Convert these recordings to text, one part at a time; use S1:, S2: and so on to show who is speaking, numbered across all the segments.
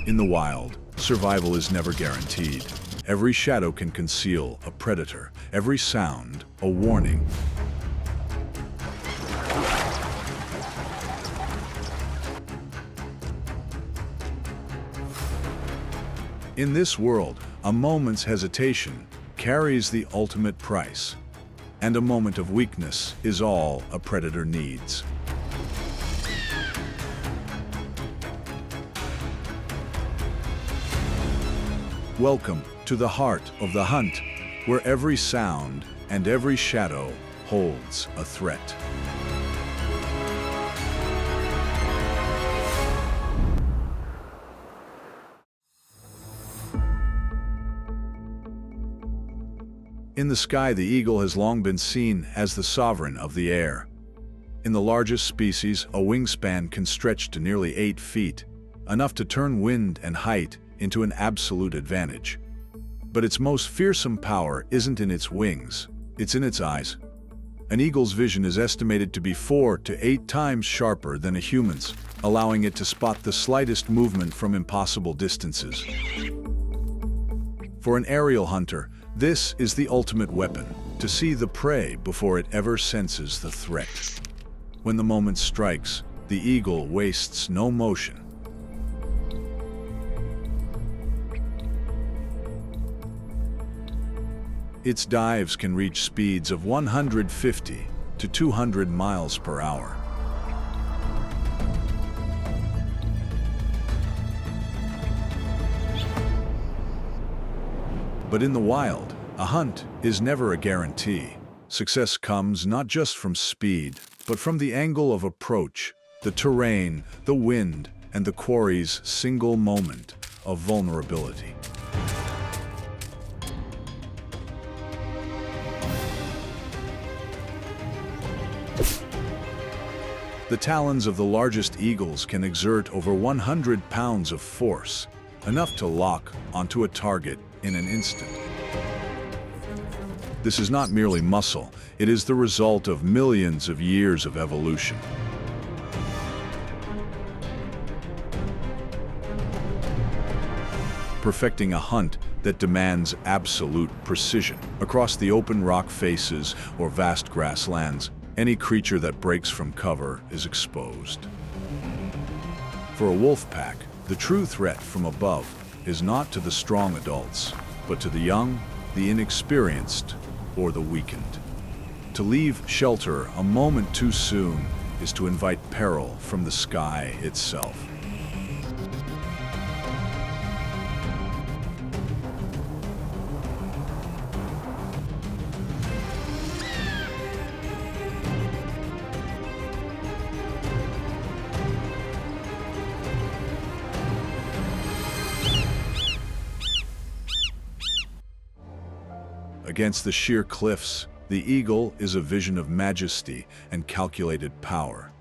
S1: In the wild, survival is never guaranteed. Every shadow can conceal a predator, every sound a warning. In this world, a moment's hesitation carries the ultimate price, and a moment of weakness is all a predator needs. Welcome to the heart of the hunt, where every sound and every shadow holds a threat. In the sky, the eagle has long been seen as the sovereign of the air. In the largest species, a wingspan can stretch to nearly 8 feet, enough to turn wind and height into an absolute advantage. But its most fearsome power isn't in its wings, it's in its eyes. An eagle's vision is estimated to be 4 to 8 times sharper than a human's, allowing it to spot the slightest movement from impossible distances. For an aerial hunter, this is the ultimate weapon, to see the prey before it ever senses the threat. When the moment strikes, the eagle wastes no motion. Its dives can reach speeds of 150 to 200 miles per hour. But in the wild, a hunt is never a guarantee. Success comes not just from speed, but from the angle of approach, the terrain, the wind, and the quarry's single moment of vulnerability. The talons of the largest eagles can exert over 100 pounds of force, enough to lock onto a target in an instant. This is not merely muscle, it is the result of millions of years of evolution. Perfecting a hunt that demands absolute precision. Across the open rock faces or vast grasslands, any creature that breaks from cover is exposed. For a wolf pack, the true threat from above is not to the strong adults, but to the young, the inexperienced, or the weakened. To leave shelter a moment too soon is to invite peril from the sky itself. Against the sheer cliffs, the eagle is a vision of majesty and calculated power.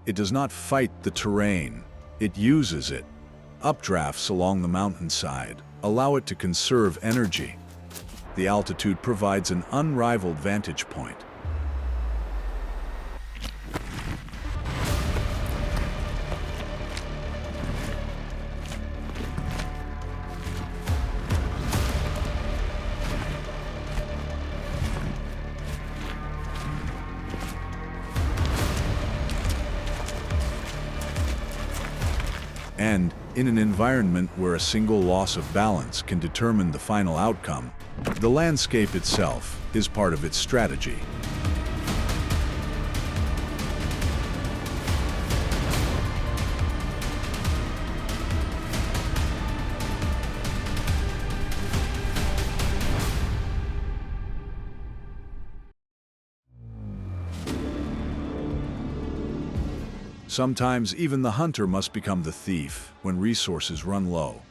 S1: It does not fight the terrain, it uses it. Updrafts along the mountainside allow it to conserve energy. The altitude provides an unrivaled vantage point. And in an environment where a single loss of balance can determine the final outcome, the landscape itself is part of its strategy. Sometimes even the hunter must become the thief when resources run low.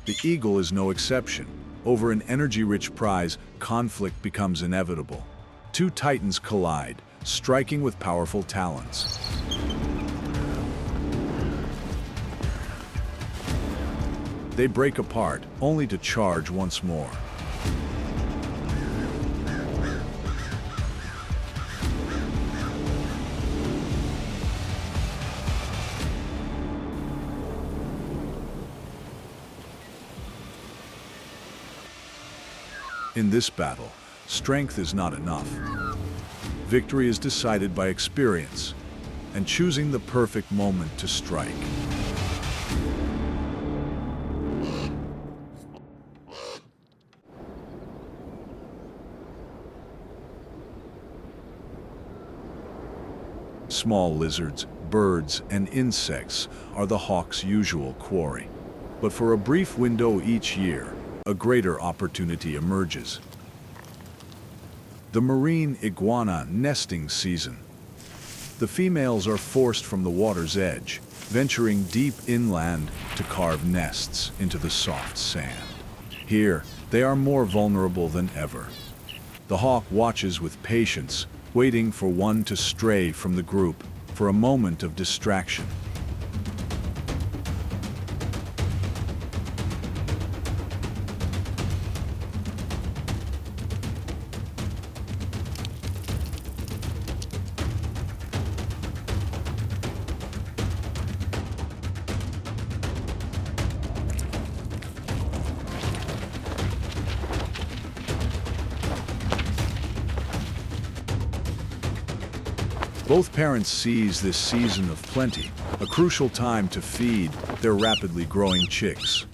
S1: The eagle is no exception. Over an energy-rich prize, conflict becomes inevitable. Two titans collide, striking with powerful talons. They break apart, only to charge once more. In this battle, strength is not enough. Victory is decided by experience and choosing the perfect moment to strike. Small lizards, birds, and insects are the hawk's usual quarry. But for a brief window each year, a greater opportunity emerges. The marine iguana nesting season. The females are forced from the water's edge, venturing deep inland to carve nests into the soft sand. Here, they are more vulnerable than ever. The hawk watches with patience, waiting for one to stray from the group for a moment of distraction. Both parents seize this season of plenty, a crucial time to feed their rapidly growing chicks.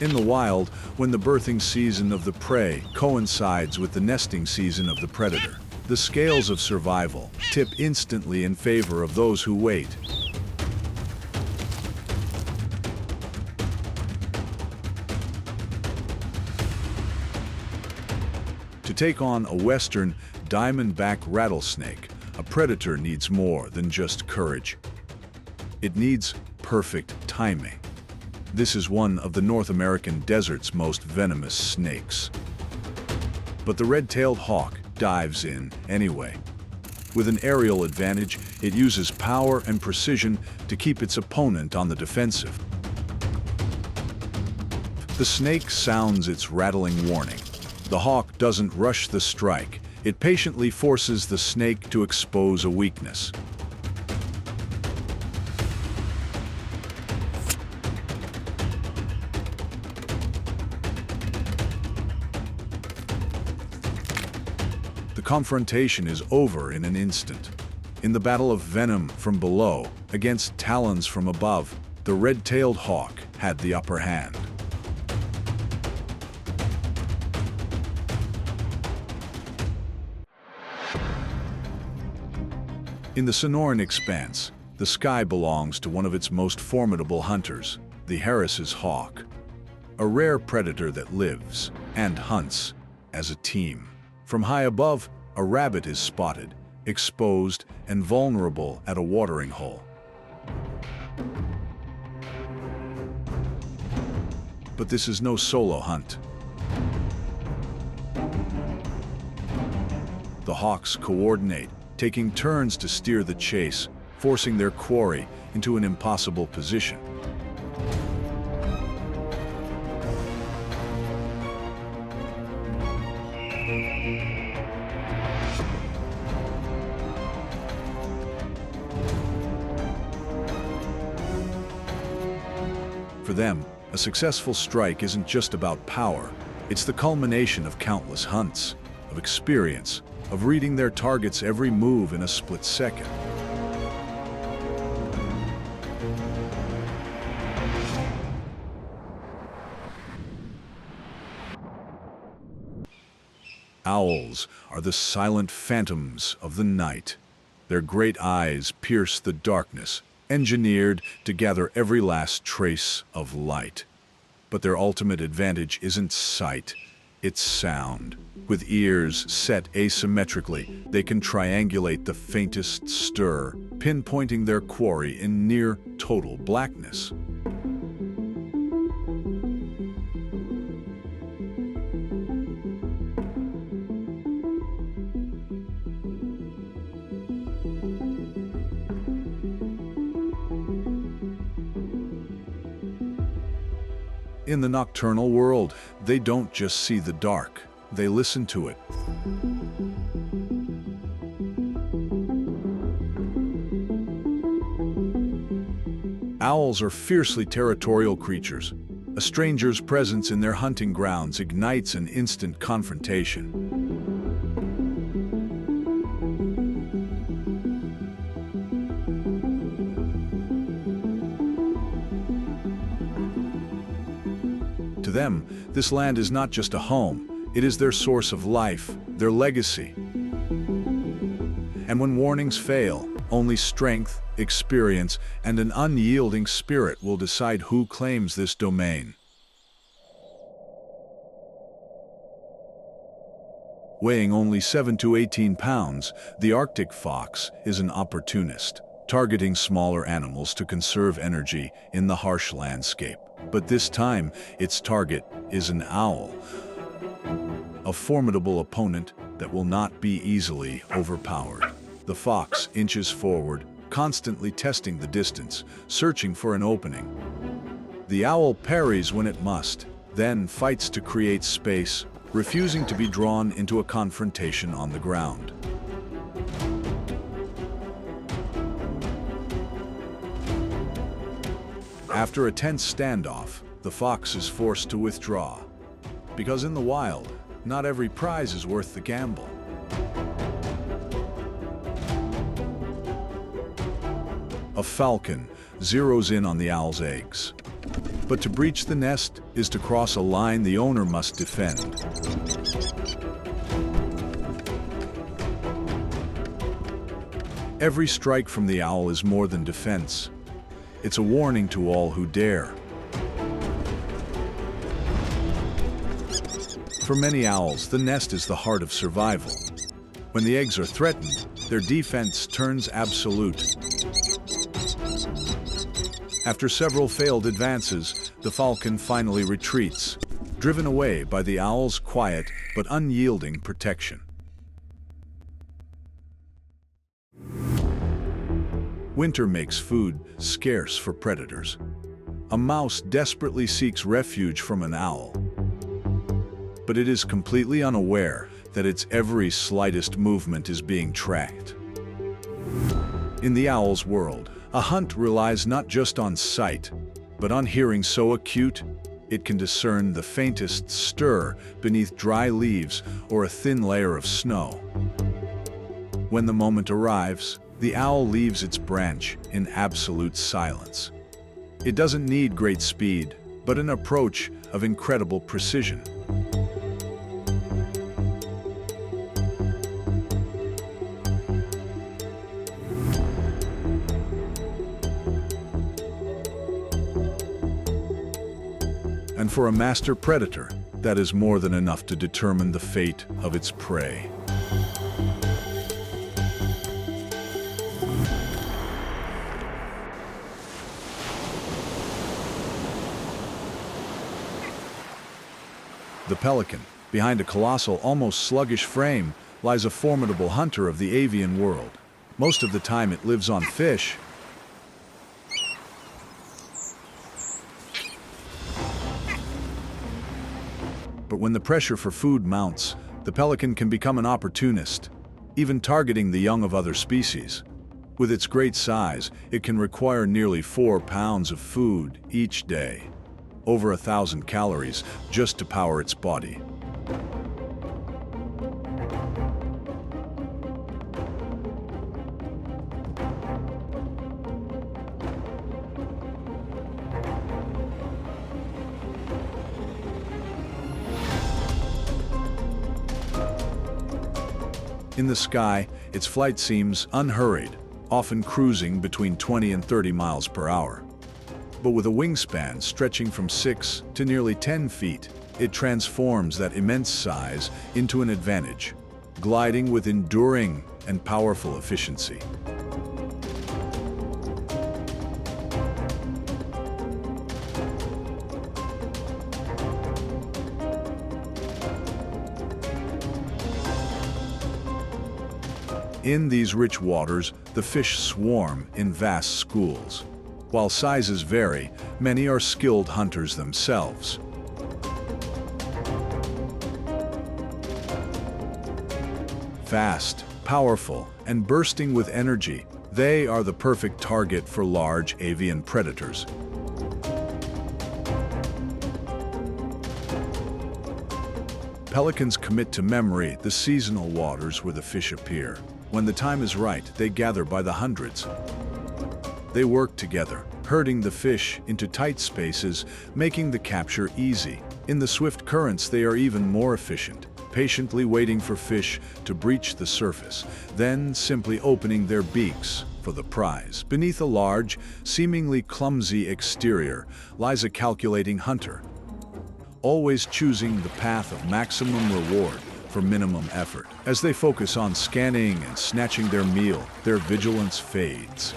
S1: In the wild, when the birthing season of the prey coincides with the nesting season of the predator, the scales of survival tip instantly in favor of those who wait. To take on a western diamondback rattlesnake, a predator needs more than just courage. It needs perfect timing. This is one of the North American desert's most venomous snakes. But the red-tailed hawk dives in anyway. With an aerial advantage, it uses power and precision to keep its opponent on the defensive. The snake sounds its rattling warning. The hawk doesn't rush the strike. It patiently forces the snake to expose a weakness. The confrontation is over in an instant. In the battle of venom from below against talons from above, the red-tailed hawk had the upper hand. In the Sonoran Expanse, the sky belongs to one of its most formidable hunters, the Harris's hawk, a rare predator that lives and hunts as a team. From high above, a rabbit is spotted, exposed and vulnerable at a watering hole. But this is no solo hunt. The hawks coordinate, taking turns to steer the chase, forcing their quarry into an impossible position. For them, a successful strike isn't just about power. It's the culmination of countless hunts, of experience, of reading their target's every move in a split second. Owls are the silent phantoms of the night. Their great eyes pierce the darkness, engineered to gather every last trace of light. But their ultimate advantage isn't sight, it's sound. With ears set asymmetrically, they can triangulate the faintest stir, pinpointing their quarry in near total blackness. In the nocturnal world, they don't just see the dark, they listen to it. Owls are fiercely territorial creatures. A stranger's presence in their hunting grounds ignites an instant confrontation. To them, this land is not just a home, it is their source of life, their legacy. And when warnings fail, only strength, experience, and an unyielding spirit will decide who claims this domain. Weighing only 7 to 18 pounds, the Arctic fox is an opportunist, targeting smaller animals to conserve energy in the harsh landscape. But this time, its target is an owl, a formidable opponent that will not be easily overpowered. The fox inches forward, constantly testing the distance, searching for an opening. The owl parries when it must, then fights to create space, refusing to be drawn into a confrontation on the ground. After a tense standoff, the fox is forced to withdraw. Because in the wild, not every prize is worth the gamble. A falcon zeroes in on the owl's eggs. But to breach the nest is to cross a line the owner must defend. Every strike from the owl is more than defense. It's a warning to all who dare. For many owls, the nest is the heart of survival. When the eggs are threatened, their defense turns absolute. After several failed advances, the falcon finally retreats, driven away by the owl's quiet but unyielding protection. Winter makes food scarce for predators. A mouse desperately seeks refuge from an owl, but it is completely unaware that its every slightest movement is being tracked. In the owl's world, a hunt relies not just on sight, but on hearing so acute it can discern the faintest stir beneath dry leaves or a thin layer of snow. When the moment arrives, the owl leaves its branch in absolute silence. It doesn't need great speed, but an approach of incredible precision. And for a master predator, that is more than enough to determine the fate of its prey. The pelican, behind a colossal, almost sluggish frame, lies a formidable hunter of the avian world. Most of the time it lives on fish, but when the pressure for food mounts, the pelican can become an opportunist, even targeting the young of other species. With its great size, it can require nearly 4 pounds of food each day, over 1,000 calories just to power its body. In the sky, its flight seems unhurried, often cruising between 20 and 30 miles per hour. But with a wingspan stretching from 6 to nearly 10 feet, it transforms that immense size into an advantage, gliding with enduring and powerful efficiency. In these rich waters, the fish swarm in vast schools. While sizes vary, many are skilled hunters themselves. Fast, powerful, and bursting with energy, they are the perfect target for large avian predators. Pelicans commit to memory the seasonal waters where the fish appear. When the time is right, they gather by the hundreds. They work together, herding the fish into tight spaces, making the capture easy. In the swift currents, they are even more efficient, patiently waiting for fish to breach the surface, then simply opening their beaks for the prize. Beneath a large, seemingly clumsy exterior lies a calculating hunter, always choosing the path of maximum reward for minimum effort. As they focus on scanning and snatching their meal, their vigilance fades.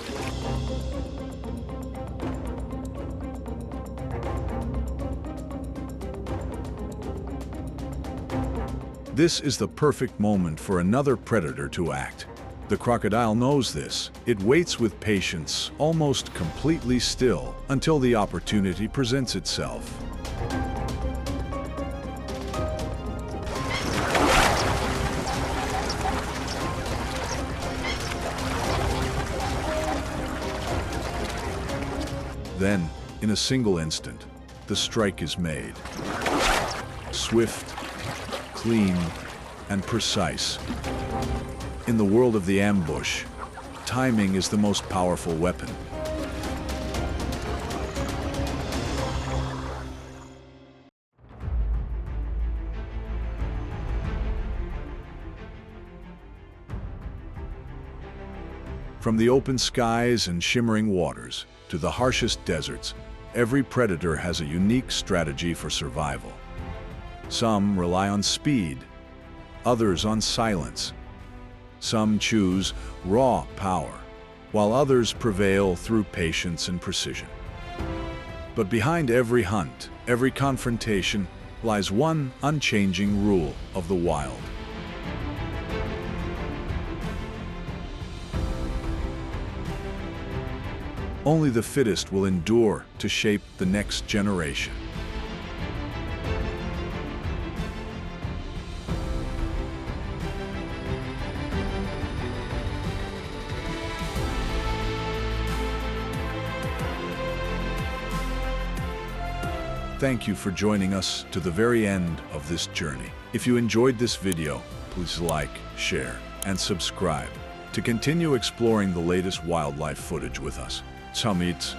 S1: This is the perfect moment for another predator to act. The crocodile knows this. It waits with patience, almost completely still, until the opportunity presents itself. Then, in a single instant, the strike is made. Swift, clean, and precise. In the world of the ambush, timing is the most powerful weapon. From the open skies and shimmering waters to the harshest deserts, every predator has a unique strategy for survival. Some rely on speed, others on silence. Some choose raw power, while others prevail through patience and precision. But behind every hunt, every confrontation, lies one unchanging rule of the wild. Only the fittest will endure to shape the next generation. Thank you for joining us to the very end of this journey. If you enjoyed this video, please like, share, and subscribe to continue exploring the latest wildlife footage with us. Samit.